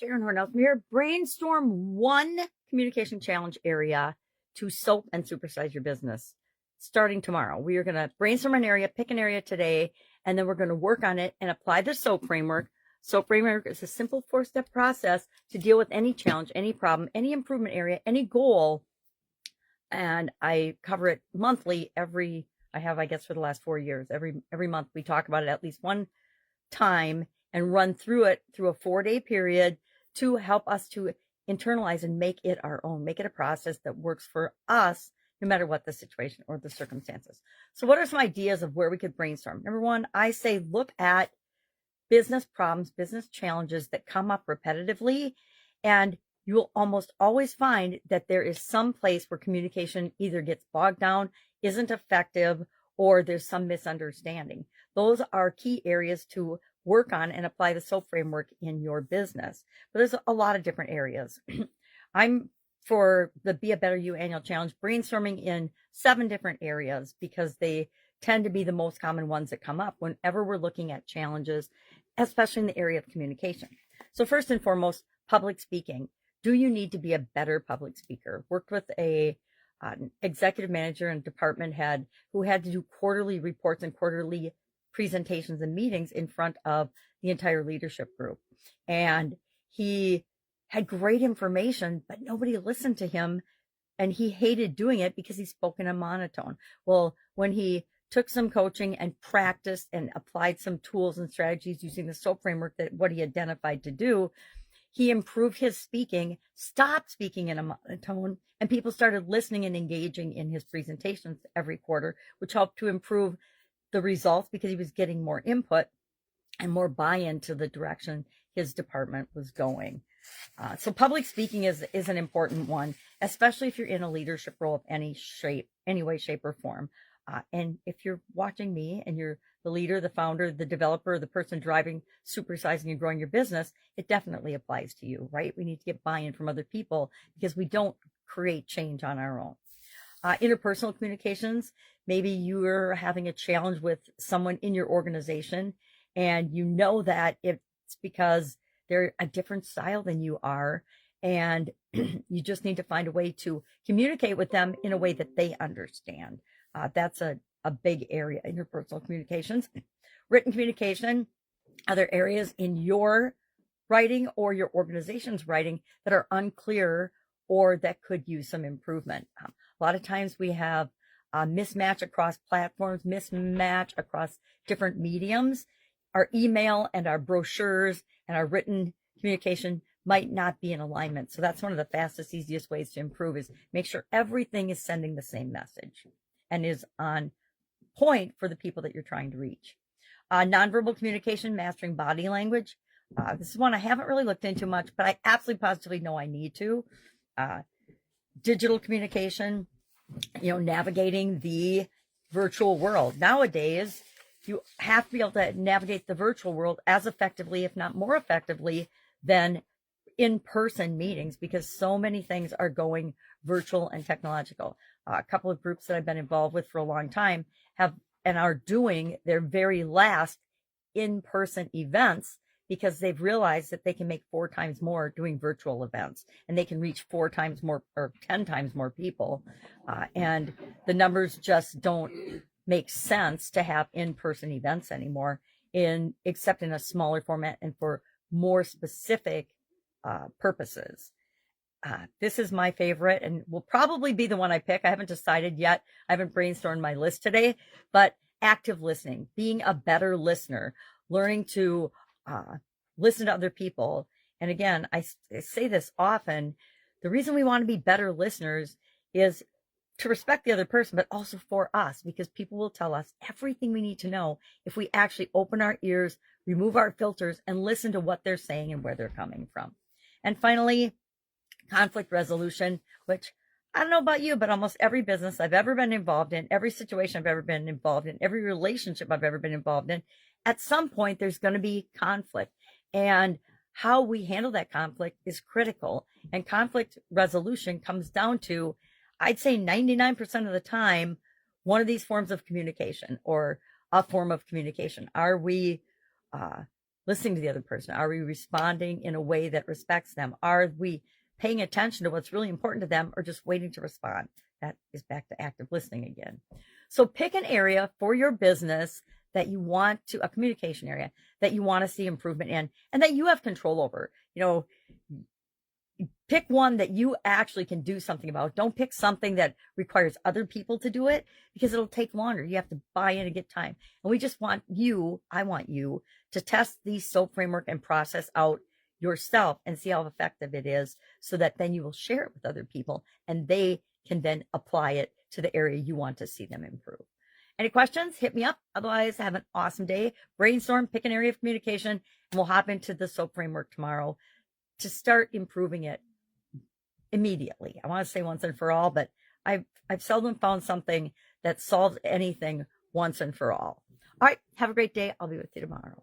Sharon Horne-Ellstrom here. Brainstorm one communication challenge area to soap and supersize your business. Starting tomorrow, we are going to brainstorm an area, pick an area today, and then we're going to work on it and apply the SOAP framework. SOAP framework is a simple 4-step process to deal with any challenge, any problem, any improvement area, any goal. And I cover it monthly I guess for the last 4 years. Every month we talk about it at least one time and run through it through a 4-day period to help us to internalize and make it our own, make it a process that works for us no matter what the situation or the circumstances. So what are some ideas of where we could brainstorm? Number one, I say look at business problems, business challenges that come up repetitively, and you will almost always find that there is some place where communication either gets bogged down, isn't effective, or there's some misunderstanding. Those are key areas to work on and apply the SOAP framework in your business. But there's a lot of different areas. I'm for the Be a Better You annual challenge, brainstorming in 7 different areas because they tend to be the most common ones that come up whenever we're looking at challenges, especially in the area of communication. So first and foremost, public speaking. Do you need to be a better public speaker? Worked with an executive manager and department head who had to do quarterly reports and quarterly presentations and meetings in front of the entire leadership group. And he had great information, but nobody listened to him. And he hated doing it because he spoke in a monotone. Well, when he took some coaching and practiced and applied some tools and strategies using the SOAP framework, that what he identified to do, he improved his speaking, stopped speaking in a monotone, and people started listening and engaging in his presentations every quarter, which helped to improve the results because he was getting more input and more buy-in to the direction his department was going. So public speaking is an important one, especially if you're in a leadership role of any way, shape, or form. And if you're watching me and you're the leader, the founder, the developer, the person driving, supersizing and growing your business, it definitely applies to you, right? We need to get buy-in from other people because we don't create change on our own. Interpersonal communications, maybe you're having a challenge with someone in your organization and you know that it's because they're a different style than you are, and you just need to find a way to communicate with them in a way that they understand. That's a big area, interpersonal communications. Written communication, other areas in your writing or your organization's writing that are unclear or that could use some improvement. A lot of times we have a mismatch across platforms, mismatch across different mediums. Our email and our brochures and our written communication might not be in alignment. So that's one of the fastest, easiest ways to improve is make sure everything is sending the same message and is on point for the people that you're trying to reach. Nonverbal communication, mastering body language. This is one I haven't really looked into much, but I absolutely positively know I need to. Digital communication, navigating the virtual world. Nowadays, you have to be able to navigate the virtual world as effectively, if not more effectively, than in-person meetings because so many things are going virtual and technological. A couple of groups that I've been involved with for a long time have and are doing their very last in-person events because they've realized that they can make 4 times more doing virtual events and they can reach 4 times more or 10 times more people. And the numbers just don't make sense to have in-person events anymore except in a smaller format and for more specific purposes. This is my favorite and will probably be the one I pick. I haven't decided yet. I haven't brainstormed my list today, but active listening, being a better listener, learning to listen to other people. And again, I say this often, the reason we want to be better listeners is to respect the other person, but also for us, because people will tell us everything we need to know if we actually open our ears, remove our filters, and listen to what they're saying and where they're coming from. And finally, conflict resolution, which I don't know about you, but almost every business I've ever been involved in, every situation I've ever been involved in, every relationship I've ever been involved in, at some point there's going to be conflict. And how we handle that conflict is critical. And conflict resolution comes down to, I'd say 99% of the time, one of these forms of communication or a form of communication. Are we listening to the other person? Are we responding in a way that respects them? Are we paying attention to what's really important to them, or just waiting to respond? That is back to active listening again. So pick an area for your business that you want to, a communication area that you want to see improvement in and that you have control over. You know, pick one that you actually can do something about. Don't pick something that requires other people to do it, because it'll take longer. You have to buy in and get time. And we just want you, I want you to test the SOAP framework and process out yourself and see how effective it is, so that then you will share it with other people and they can then apply it to the area you want to see them improve. Any questions? Hit me up. Otherwise, have an awesome day. Brainstorm, pick an area of communication, and we'll hop into the SOAP framework tomorrow to start improving it immediately. I want to say once and for all, but I've seldom found something that solves anything once and for all. All right. Have a great day. I'll be with you tomorrow.